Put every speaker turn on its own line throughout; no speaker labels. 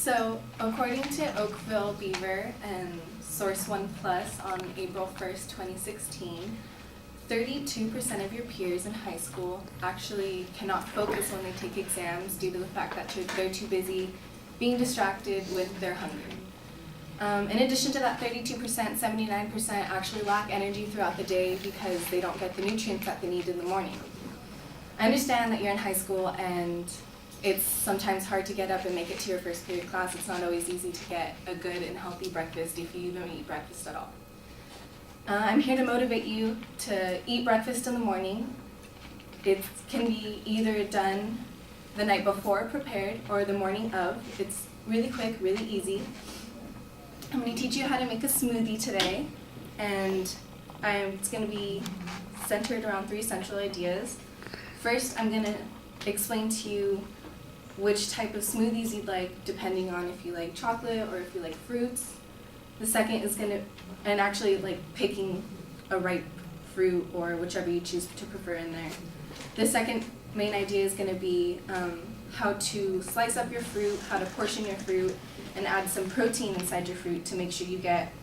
So, according to Oakville Beaver and Source One Plus on April 1st, 2016, 32% of your peers in high school actually cannot focus when they take exams due to the fact that they're too busy being distracted with their hunger. In addition to that 32%, 79% actually lack energy throughout the day because they don't get the nutrients that they need in the morning. I understand that you're in high school and it's sometimes hard to get up and make it to your first period class. It's not always easy to get a good and healthy breakfast if you don't eat breakfast at all. I'm here to motivate you to eat breakfast in the morning. It can be either done the night before, prepared, or the morning of. It's really quick, really easy. I'm going to teach you how to make a smoothie today, and it's going to be centered around 3 central ideas. First, I'm going to explain to you which type of smoothies you'd like, depending on if you like chocolate or if you like fruits. The second is picking a ripe fruit or whichever you choose to prefer in there. The second main idea is going to be how to slice up your fruit, how to portion your fruit, and add some protein inside your fruit to make sure you get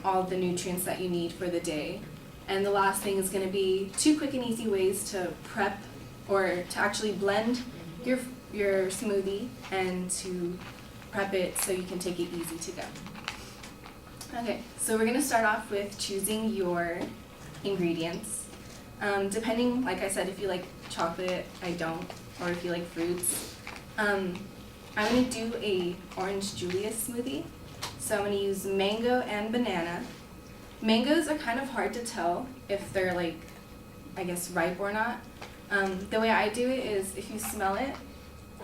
all the nutrients that you need for the day. And the last thing is going to be 2 quick and easy ways to prep or to actually blend your smoothie and to prep it so you can take it easy to go. Okay, so we're going to start off with choosing your ingredients. Depending, like I said, if you like chocolate, I don't, or if you like fruits. I'm going to do a Orange Julius smoothie. So I'm going to use mango and banana. Mangoes are kind of hard to tell if they're ripe or not. The way I do it is if you smell it,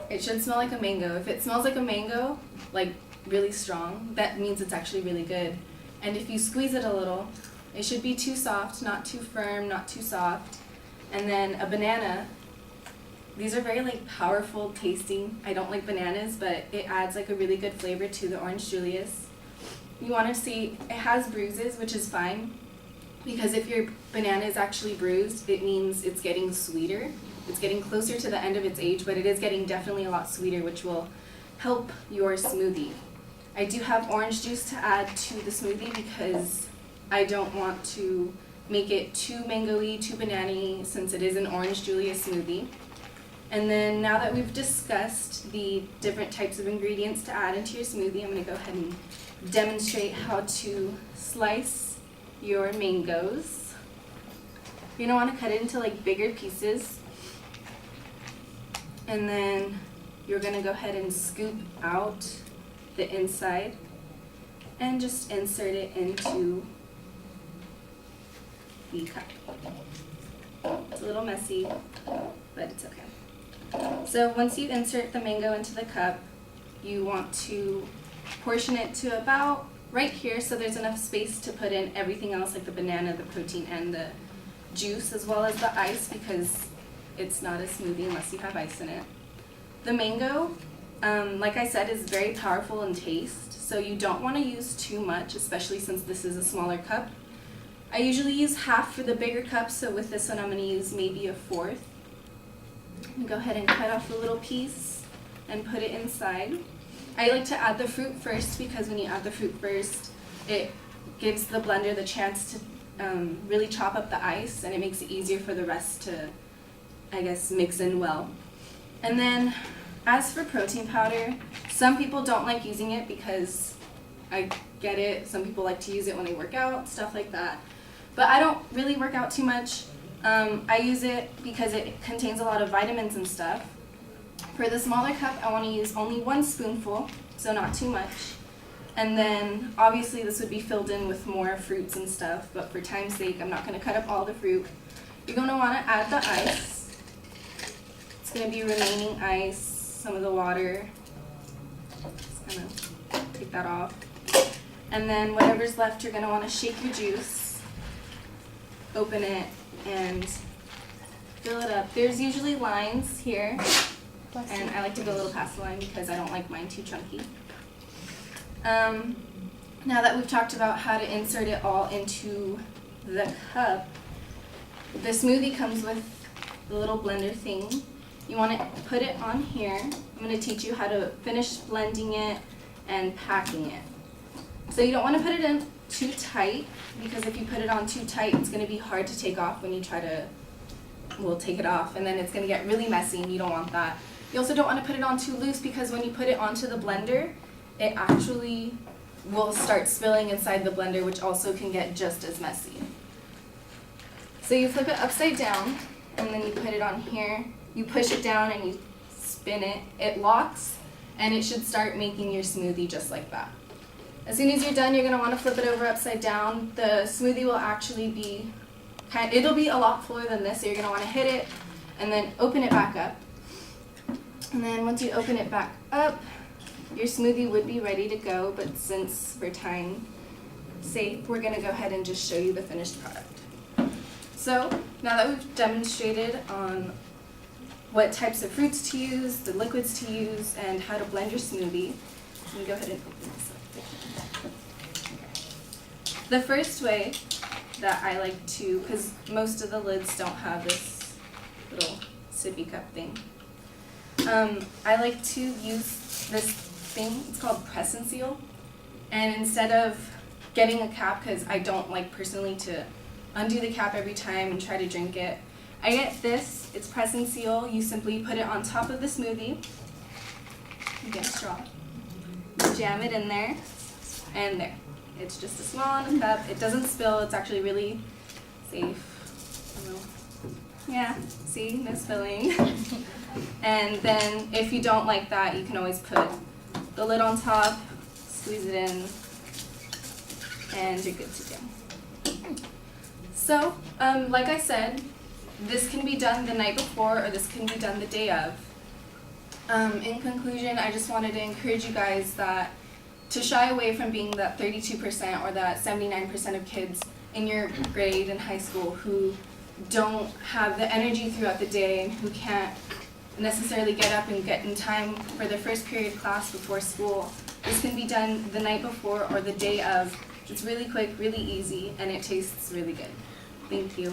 it should smell like a mango. If it smells like a mango, like really strong, that means it's actually really good. And if you squeeze it a little, it should be too soft, not too firm, not too soft. And then a banana, these are very powerful tasting. I don't like bananas, but it adds a really good flavor to the Orange Julius. You want to see it has bruises, which is fine, because if your banana is actually bruised, it means it's getting sweeter. It's getting closer to the end of its age, but it is getting definitely a lot sweeter, which will help your smoothie. I do have orange juice to add to the smoothie because I don't want to make it too mango-y, too banana-y, since it is an Orange Julius smoothie. And then now that we've discussed the different types of ingredients to add into your smoothie, I'm going to go ahead and demonstrate how to slice your mangoes. You're going to want to cut it into bigger pieces. And then you're going to go ahead and scoop out the inside and just insert it into the cup. It's a little messy, but it's okay. So once you insert the mango into the cup, you want to portion it to about right here so there's enough space to put in everything else like the banana, the protein, and the juice, as well as the ice, because it's not a smoothie unless you have ice in it. The mango, like I said, is very powerful in taste, so you don't want to use too much, especially since this is a smaller cup. I usually use half for the bigger cup, so with this one I'm going to use maybe a 1/4. Go ahead and cut off a little piece and put it inside. I like to add the fruit first because when you add the fruit first, it gives the blender the chance to really chop up the ice, and it makes it easier for the rest to, mix in well. And then as for protein powder, some people don't like using it because I get it. Some people like to use it when they work out, stuff like that. But I don't really work out too much. I use it because it contains a lot of vitamins and stuff. For the smaller cup, I want to use only 1 spoonful, so not too much. And then obviously this would be filled in with more fruits and stuff, but for time's sake, I'm not going to cut up all the fruit. You're going to want to add the ice. It's going to be remaining ice, some of the water. Just kind of take that off. And then whatever's left, you're going to want to shake your juice, open it, and fill it up. There's usually lines here, and I like to go a little past the line because I don't like mine too chunky. Now that we've talked about how to insert it all into the cup, the smoothie comes with the little blender thing, You want to put it on here. I'm going to teach you how to finish blending it and packing it. So you don't want to put it in too tight, because if you put it on too tight, it's going to be hard to take off when you try to, take it off, and then it's going to get really messy, and you don't want that. You also don't want to put it on too loose, because when you put it onto the blender, it actually will start spilling inside the blender, which also can get just as messy. So you flip it upside down, and then you put it on here. You push it down and you spin it. It locks, and it should start making your smoothie just like that. As soon as you're done, you're going to want to flip it over upside down. The smoothie will actually be, it'll be a lot fuller than this, so you're going to want to hit it and then open it back up. And then once you open it back up, your smoothie would be ready to go, but since for time's sake, we're going to go ahead and just show you the finished product. So now that we've demonstrated on what types of fruits to use, the liquids to use, and how to blend your smoothie, let me go ahead and open this up. The first way that I like to, because most of the lids don't have this little sippy cup thing, I like to use this thing. It's called Press and Seal. And instead of getting a cap, because I don't like personally to undo the cap every time and try to drink it, I get this. It's Press and Seal. You simply put it on top of the smoothie. You get a straw. You jam it in there, and there. It's just a small enough cup. It doesn't spill. It's actually really safe. Yeah, see, no spilling. And then if you don't like that, you can always put the lid on top, squeeze it in, and you're good to go. So, like I said, this can be done the night before, or this can be done the day of. In conclusion, I just wanted to encourage you guys to shy away from being that 32% or that 79% of kids in your grade in high school who don't have the energy throughout the day and who can't necessarily get up and get in time for their first period class before school. This can be done the night before or the day of. It's really quick, really easy, and it tastes really good. Thank you.